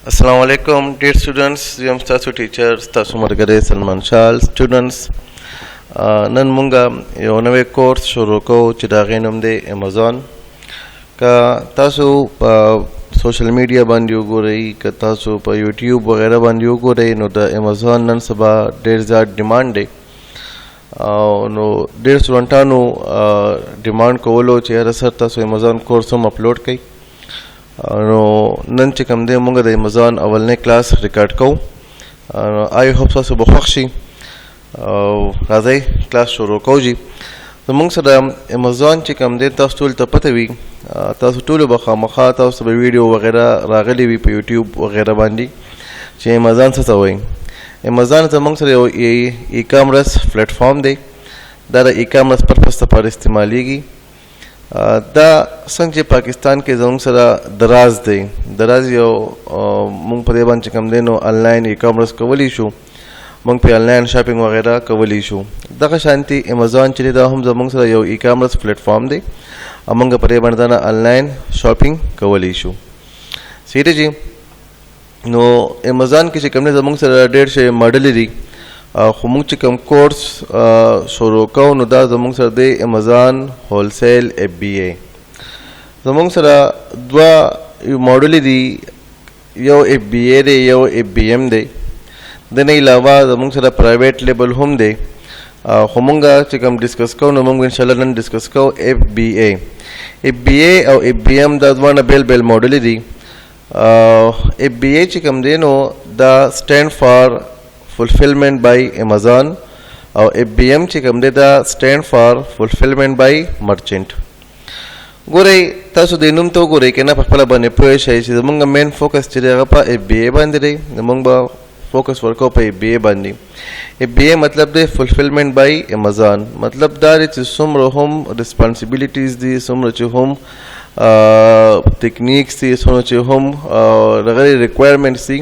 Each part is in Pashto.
Assalamu alaikum, dear students. I am Stasu teacher, Stasu Margare Salman Shal. Students, nan munga yo nave course shuru ko chidage namde Amazon. Ka tasu pa social media band yo go rahi, ka tasu pa YouTube वगैरह band yo go rahi. No da Amazon nan saba der zat demand de. No der studentanu demand ko lo che rasar tasu Amazon course hum upload kai. نو نن چې کوم دی مونږ د امازون اولنې کلاس ریکارډ کوو آی هوپ تاسو به خوښ شي او راځئ کلاس شروع کوو جي زموږ سره امازون چې کوم دی تاسو ټول ته پته وي تاسو ټولو به خامخا تاسو به ویډیو وغیره راغلی وي په یوټیوب وغیره باندې چې امازون څه ته وایي امازون زموږ سره یو ای کامرس پلیټفارم دی دا د ای کامرس پرپس لپاره استعمالیږي دا څنګه چې پاکستان کې زموږ سره دراز دی دراز یو مونږ په دې باندې کوم دی نو آنلاین ای کامرس کولی شو مونږ په آنلاین شاپینګ وغیرہ کولی شو دغه شانتي امازون چې دا هم زموږ سره یو ای کامرس پلیټفارم دی مونږ په دې باندې دا آنلاین شاپینګ کولی شو سیده جی نو امازون کې چې کوم دی زموږ سره ډېر شي ماډل دي خو موږ چې کوم کورس شروع کوو نو دا زموږ سره دی امازون هولسیل اف بی ای زموږ سره دوه ماډل دي یو اف بی ای دی یو اف بی ایم دی د نه علاوه زموږ سره پرایویټ لیبل هم دی خو موږ چې کوم ډسکس کوو نو موږ انشاءالله نن ډسکس کوو اف بی ای اف بی ای او اف بی ایم دا دواړه بیل بیل ماډل دي اف بی ای چې کوم دی نو دا سټینډ فار fulfillment by Amazon او FBM چې کوم دی دا stand for fulfillment by merchant ګورئ تاسو د نوم ته وګورئ کنه په خپل باندې پوه شئ چې زمونږ مین فوکس چې هغه په FBA باندې دی زمونږ به فوکس ورکو په FBA باندې FBA مطلب دی fulfillment by Amazon مطلب دا دی چې څومره هم responsibilities دي څومره چې هم ټیکنیکس دي څومره چې هم دغه requirements دي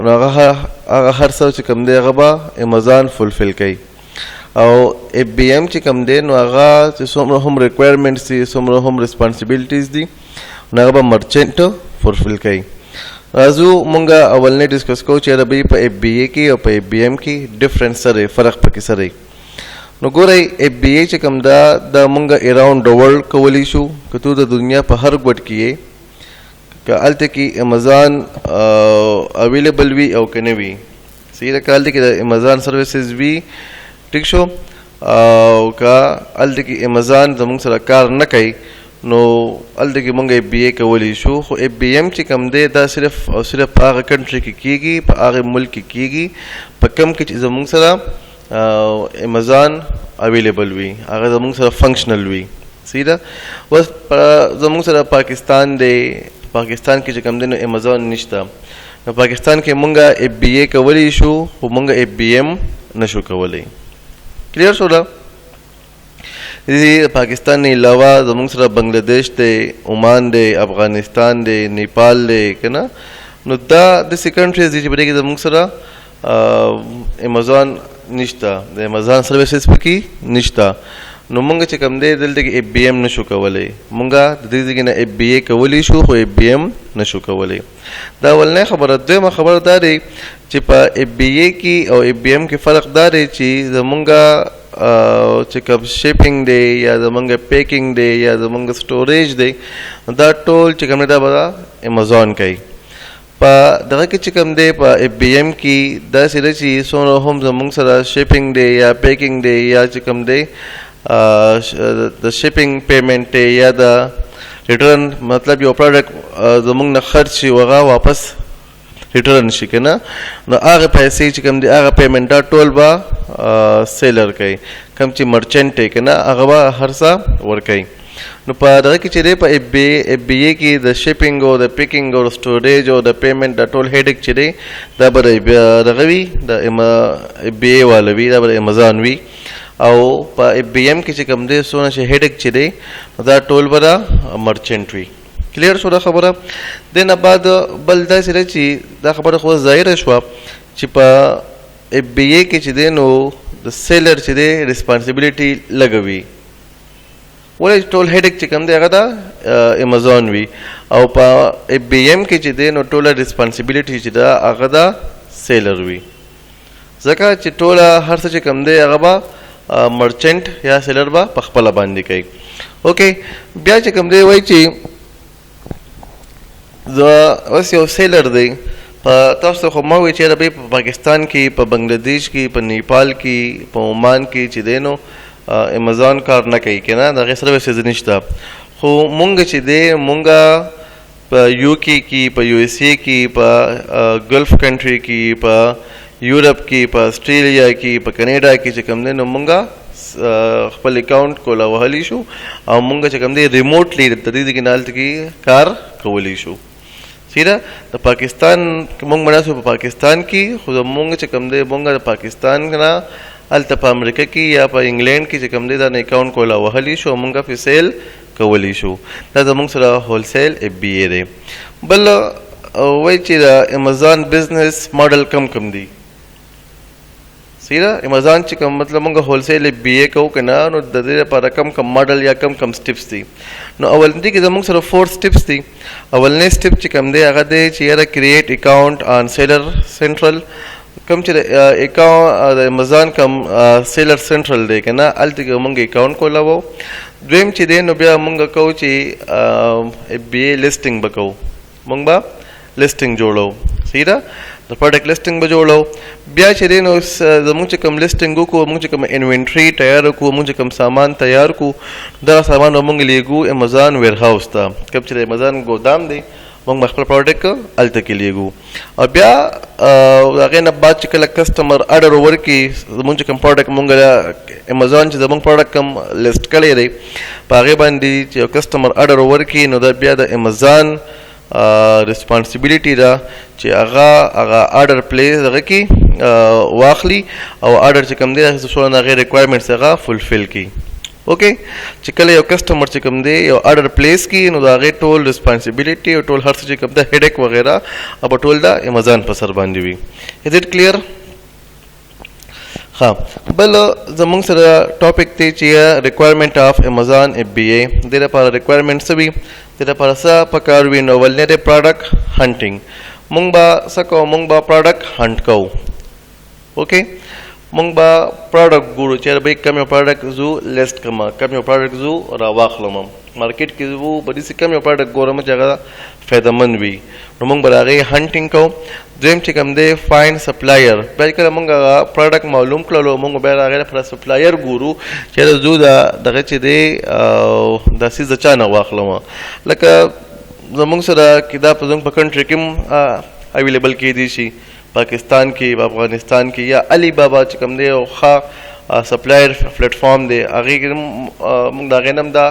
نو هغه هر څه چې کوم دی هغه به امازون فلفل کوي او اف بی ایم چې کوم دی نو هغه چې څومره هم ریکوایرمنټس دي څومره هم ریسپانسیبلیټیز دي نو هغه به مرچنټ فلفل کوي راځو مونږ اولنې ډسکس کوو چې ربي په اف بی ای کې او په اف بی ایم کې ډیفرنس سره فرق پکې سره نو ګورئ اف بی ای چې کوم دا مونږ اراوند د ورلد کولی شو که تو د دنیا په هر ګوټ کې که الته کې امازون اویلیبل وي او که نه وي صحیح ده که الته کې د امازون سروسز وي ټیک شو او که الته کې امازون زموږ سره کار نه کوي نو الته کې مونږ اف بی ای کولی شو خو اف بی ایم چې کوم دی دا صرف او صرف په هغه کنټري کې کیږي په هغه ملک کې کیږي په کوم کې چې زموږ سره امازون اویلیبل وي هغه زموږ سره فنکشنل وي صحیح ده اوس زموږ سره پاکستان دی پاکستان کې چې کوم دی نو امازون نشته نو پاکستان کې مونږ اف بی ای کولی شو خو مونږ اف بی ایم نشو کولی کلیر شو ده پاکستان نه علاوه زموږ سره بنگلادیش دی عمان دی افغانستان دی نیپال دی که نه نو دا داسې کنټریز دي چې په دې کې زموږ سره امازون نشته د امازون سروسز پکې نشته نو مونږ چې کوم دی دلته کې اف بی ایم نشو کولی مونږ د دې ځای نه اف بی ای کولی شو خو اف بی ایم نشو کولی دا اولنۍ خبره دویمه خبره دا دی چې په اف بی ای کې او اف بی ایم کې فرق دا دی چې زمونږ چې کوم شیپینګ دی یا زمونږ پیکینګ دی یا زمونږ سټوریج دی دا ټول چې کوم دی دا به امازون کوي په دغه کې چې کوم دی په اف بی ایم کې داسې ده چې څومره هم زمونږ سره شیپینګ دی یا پیکینګ دی یا چې کوم دی د شیپینګ پیمنٹ دی یا د ریټرن مطلب یو پروډکټ زمونږ نه خرڅ شي هغه واپس ریټرن شي که نه نو هغه پیسې چې کوم دی هغه پیمنټ دا ټول به سیلر کوي کوم چې مرچنټ دی که نه هغه به هر څه ورکوي نو په دغه کې چې دی په اف بی ای کې د شیپینګ او د پیکینګ او سټوریج او د پیمنټ دا ټول هیډک چې دی دا به دغه وي د اف بی ای والا وي دا به امازون وي او په اف بی ایم کې چې کوم دی څونه چې هیډک چې دی دا ټول به دا مرچنټ وي کلیر شو دا خبره د نه بعد بل داسې دی چې دا خبره خو ظاهره شوه چې په اف بی ای کې چې دی نو د سیلر چې دی ریسپانسیبلیټي لږه وي ولې ټول هډیک چې کوم دی هغه د امازون وي او په FBM کې چې دی نو ټوله ریسپانسیبিলিټي چې دا هغه د سیلر وي ځکه چې ټوله هر څه چې کوم دی هغه به مرچنټ یا سیلر به په خپله باندې کوي اوکې بیا چې کوم دی وایي چې اوس یو سیلر دی په تاسو خو ما وایي چې په پاکستان کې په بنګلادیش کې په نیپال کې په عمان کې چې دی نو امازون کار نه کوي که نه د هغې سروسز نشته خو مونږ چې دی مونږ په UK کې په USA کې په ګلف کنټري کې په یورپ کې په اسټریلیا کې په کینیډا کې چې کوم دی نو مونږ خپل اکاونټ کولا وهلی شو او مونږ چې کوم دی ریموټلی د دې کې نالت کې کار کولی شو سیده د پاکستان مونږ مناسو په پاکستان کې خو مونږ چې کوم دی مونږ د پاکستان نه هلته په امریکا کې یا په انګلینډ کې چې کوم دی دا نه اکاونټ کولا وهلی شو مونږ په سیل کولی شو دا زمونږ سره هولسیل FBA دی بل وایي چې د امازون بزنس ماډل کم دی سیده امازون چې کوم مطلب مونږ هولسیل FBA کوو که نه نو د دې لپاره کم ماډل یا کم سټیپس دي نو اولنی کې زمونږ سره 4 سټیپس دي اولنی سټیپ چې کوم دی هغه دی چې یاره کریټ اکاونټ آن سیلر سینټرل کوم چې د امازون کوم سیلر سینټرل دی که نه هلته کې مونږ اکاونټ کولاوو دویم چې دی نو بیا مونږ کوو چې FBA لیسټینګ به کوو مونږ به لیسټینګ جوړو صحیح ده د پروډکټ لیسټینګ به جوړو بیا چې دی نو زمونږ چې کوم لیسټینګ وکړو مونږ چې کوم انوینټري تیار کړو مونږ چې کوم سامان تیار کړو دغه سامان به مونږ لیږو امازون ویر هاوس ته کوم چې د امازون ګودام دی مونږ خپل پروډکټ هلته کې لیږو او بیا هغې نه بعد چې کله کسټمر اډر ورکړي زمونږ چې کوم پروډکټ مونږ امازون چې زمونږ پروډکټ کوم لیسټ کړی دی په هغې باندې چې یو کسټمر اډر ورکړي نو دا بیا د امازون ریسپانسیبیلیټي ده چې هغه اډر پلیس هغه کې واخلي او اډر چې کوم دی هغې ریکوایرمنټس هغه فلفل کړي اوکې چې کله یو کسټمر چې کوم دی یو اډر پلیس کړي نو د هغې ټول ریسپانسیبیلیټي او ټول هر څه چې کوم دی هیډیک وغیره به ټول د امازون په سر باندې وي از اټ کلیر ها بل زمونږ سره ټاپک دی چې ریکوایرمنټ آف امازون FBA دې لپاره ریکوایرمنټ څه وي دې لپاره څه پکار وي نو ولنې دی پروډکټ هنټینګ مونږ به څه کوو مونږ به پروډکټ هنټ کوو اوکې مونږ به پروډکټ ګورو چې به کوم یو پروډکټ زو لیسټ کړم کوم یو پروډکټ زو راواخلم مارکیټ کې زو به داسې کوم یو پروډکټ ګورم چې هغه فایدهمند وي نو مونږ به د هغې هنټینګ کوو دویم چې کوم دی فایند سپلایر بیا کله مونږ هغه پروډکټ معلوم کړلو مونږ بیا د هغې لپاره سپلایر ګورو چې زو دغه چې دی دا څیز د چا نه واخلم لکه زمونږ سره کې دا په زموږ په کنټري کې هم اویلیبل کېدی شي پاکستان کې افغانستان کې یا علی بابا چې کوم دی یو ښه سپلایر پلیټفارم دی هغې کې مونږ د هغې نه هم دا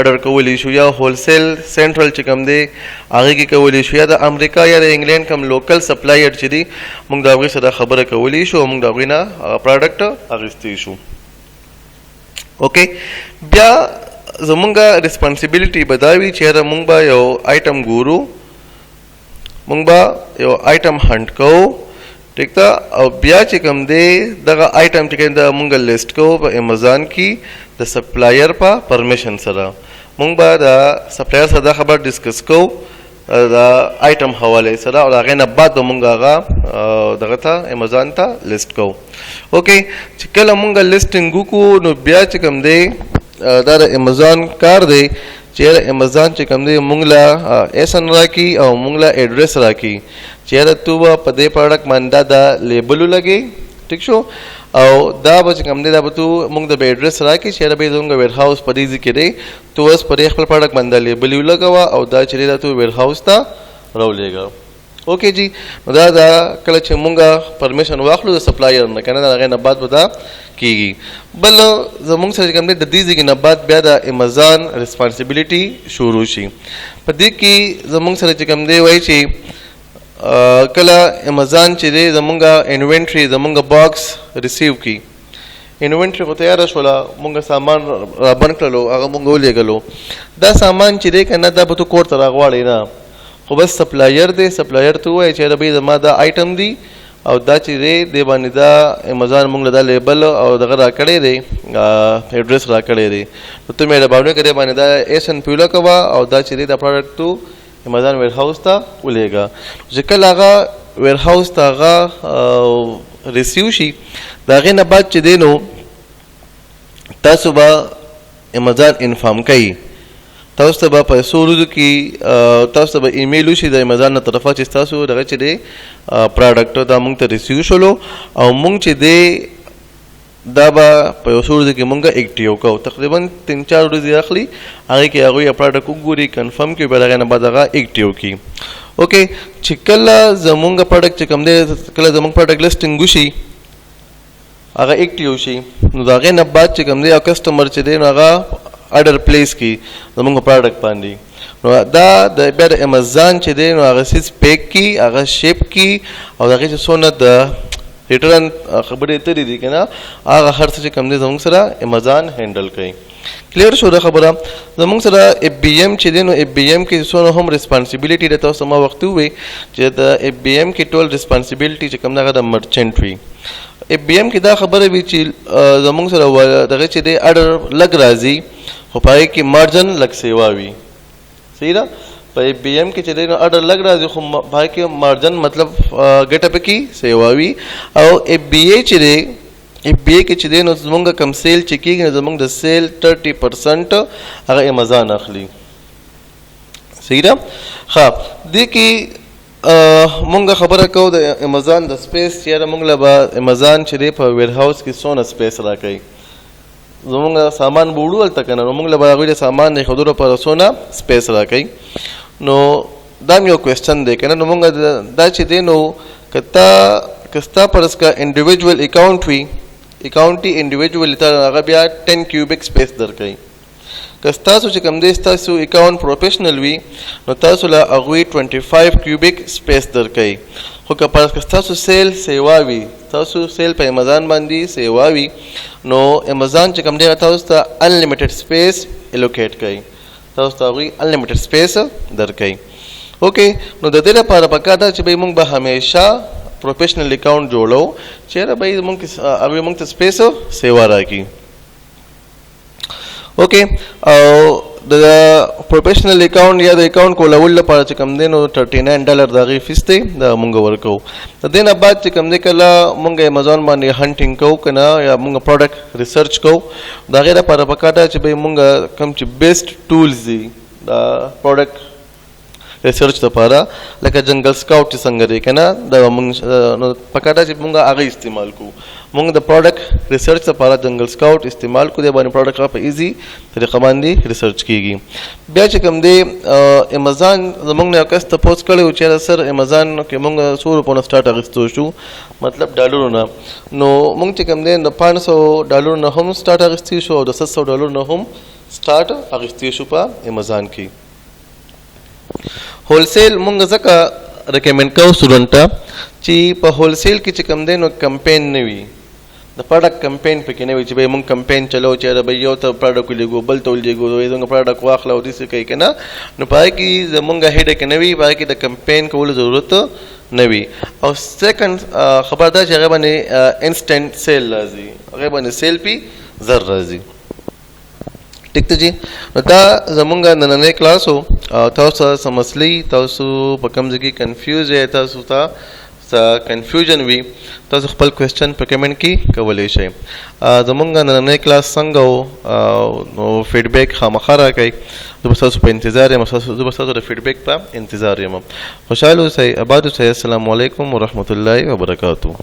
اډر کولی شو یا هولسیل سینټرل چې کوم دی هغې کې کولی شو یا د امریکا یا د انګلینډ کوم لوکل سپلایر چې دی مونږ د هغوی سره خبره کولی شو او مونږ د هغوی نه پروډکټ اخیستی شو اوکې بیا زمونږ ریسپانسیبیلیټي به دا وي چې یاره مونږ به یو آیټم ګورو مونږ به یو آیټم هنټ کوو ٹھیک ده او بیا چې کوم دی دغه آیټم چې کوم دی مونږ لیسټ کوو په امازون کې د سپلایر په پرمیشن سره مونږ به د سپلایر سره دا خبر ډسکس کوو د آیټم حواله سره او د هغې نه بعد به مونږ هغه دغه ته امازون ته لیسټ کوو اوکې چې کله مونږ لیسټینګ وکړو نو بیا چې کوم دی دا د امازون کار دی چې امازون چې کوم دی مونږ له ایسن راکړي او مونږ له ایډرس راکړي چې یاره تو به په دې پروډکټ باندې دا لیبل ولګې ټیک شو او دا به چې کوم دی دا به تو مونږ د به ایډرس راکړي چې یاره به زموږ ویر هاوس په دې ځای کې دی تو اوس په دې خپل پروډکټ باندې لیبل ولګوه او دا چې دی دا تو ویر هاوس ته راولېږه اوکې جی نو دا کله چې مونږ پرمیشن واخلو د سپلایر نه که نه د هغې نه بعد به دا کېږي بل زمونږ سره چې کوم دی د دې ځای نه بعد بیا د امازون ریسپانسیبیلیټي شروع شي په دې کې زمونږ سره چې کوم دی وایي چې کله امازون چې دی زمونږ انوینټري زمونږ باکس ریسیو کړي انوینټري خو تیاره شوله مونږ سامان رابند کړلو هغه مونږ ولېږلو دا سامان چې دی که نه دا به تو کور ته راغواړې نه خو بس سپلایر دی سپلایر ته ووایي چې بھائی زما دا آیټم دی او دا چې دی باندې دا امازان موږ له دا لیبل او دغه راکړی دی ایډرس راکړی دی نو ته مهرباني وکړې باندې دا ایس ان پیوله کوه او دا چې دی دا پروډکټ تو امازان ویر هاوس ته ولېږه چې کله هغه ویر هاوس ته هغه ریسیو شي د هغې نه بعد چې دی نو تاسو به امازان انفارم کوي تاسو ته به په څو ورځو کې تاسو ته به ایمیل وشي د امازان نه طرفه چې ستاسو دغه چې دی پروډکټ دا موږ ته ریسیو شولو او موږ چې دی دا به په یو څو ورځو کې موږ اکټیو کوو تقریبا 3-4 ورځې اخلي هغې کې هغوی پروډکټ وګوري کنفرم کړي بیا د هغې نه بعد هغه اکټیو کړي اوکې چې کله زمونږ پروډکټ چې کوم دی کله زمونږ پروډکټ لیسټینګ وشي هغه اکټیو شي نو د هغې نه بعد چې کوم دی او کسټمر چې دی نو هغه اډر پلیس کی زمونږ پروډکټ باندې نو دا د بیا د امازان چې دی نو هغه سیز پیک کی هغه شیپ کی او هغې چې څونه د ریټرن خبرې ترې دي که نه هغه هر څه چې کوم دی زمونږ سره امازان هینډل کوي کلیر شو دا خبره زمونږ سره اف بی ایم چې دی نو اف بی ایم کې څونه هم ریسپانسیبلیټي ده تاسو ما وخت ووایي چې د اف بی ایم کې ټول ریسپانسیبلیټي چې کوم هغه د مرچنټ وي اف بی ایم کې دا خبره وي چې زمونږ سره دغه چې دی اډر لږ راځي خو په هغې کې مارجن لږ سیوا وي صحیح ده په اف بی ایم کې چې دی نو اډر لږ راځي خو په هغې کې مارجن مطلب ګټه پکې سیوا وي او اف بی ای چې دی اف بی ای کې چې دی نو زمونږ کم سیل چې کېږي نو زمونږ د سیل 30% هغه امازان اخلي صحیح ده ښه دې کې مونږ خبره کوو د امازان د سپیس چېرې مونږ له به امازان چې دی په ویر هاوس کې څونه سپیس راکوي زمونږ سامان به وړو هلته که نه نو مونږ له به هغوی د سامان د ایښودو لپاره څونه سپیس راکوي نو دا هم یو کوېسچن دی که نه نو مونږ دا چې دی نو که ستا فرض که انډیویجول اکاونټ وي اکاونټ یې انډیویجول ته هغه بیا 10 کیوبک سپیس درکوي که ستاسو چې کوم دی ستاسو اکاونټ پروفیشنل وي نو تاسو له هغوی 25 کیوبک سپیس درکوي خو که فرض که ستاسو سیل سیوا وي تاسو سیل په امازان باندې سیوا وي نو امازان چې کوم دی تاسو ته انلیمیټډ سپیس الوکیټ کوي تاسو ته هغوی انلیمیټډ سپیس درکوي اوکې نو د دې لپاره پکار ده چې بھائی موږ به همیشه پروفیشنل اکاونټ جوړو چېرې بھائی هغوی موږ ته سپیس سیوا راکړي اوکې او د پروفیشنل اکاونټ یا د اکاونټ کولولو لپاره چې کوم دی نو $39 د هغې فیس دی دا موږ ورکوو د دې نه بعد چې کوم دی کله موږ امازان باندې هنټینګ کوو که نه یا موږ پروډکټ ریسرچ کوو د هغې لپاره پکار ده چې بھائی موږ کوم چې بیسټ ټولز دي دا پروډکټ ریسرچ لپاره لکه جنګل سکاوټ چې څنګه دی که نه دا موږ پکار ده چې موږ هغه استعمال کوو موږ د پروډکټ ریسرچ لپاره جنګل سکاوټ استعمال کوو دی باندې پروډکټ په ایزي طریقه باندې ریسرچ کیږي بیا چې کوم دی امازان زموږ نه یو کس تپوس کړی و چې سر امازان کې موږ څو روپو نه سټارټ اخیستو شو مطلب ډالرو نه نو موږ چې کوم دی د $500 نه هم سټارټ اخیستی شو او د $700 نه هم سټارټ اخیستی شو په امازان کې هولسیل مونږ ځکه ریکمنډ کوو سټوډنټ ته چې په هولسیل کې چې کوم دی نو کمپین نه وي د پروډکټ کمپین پکې نه وي چې بھائی مونږ کمپین چلو چې بھائی یو ته پروډکټ ولېږو بل ته ولېږو زموږ پروډکټ واخله او داسې کوي که نه نو په هغې کې زمونږ هیډک نه وي په هغې کې د کمپین کولو ضرورت نه وي او سیکنډ خبر ده چې هغې باندې انسټنټ سیل راځي هغې باندې سیل پې زر راځي ٹھیک ته جی نو دا زمونږ نننی کلاس و تاسو څه مسلې تاسو په کوم ځای کې کنفیوز یې تاسو ته څه کنفیوژن وي تاسو خپل کوېسچن په کمنټ کې کولی شئ زمونږ نننی کلاس څنګه و نو فیډبیک خامخا راکئ زه به ستاسو په انتظار یم زه به ستاسو د فیډبیک په انتظار یم خوشحاله اوسئ آباد اوسئ السلام علیکم ورحمة الله وبرکاتو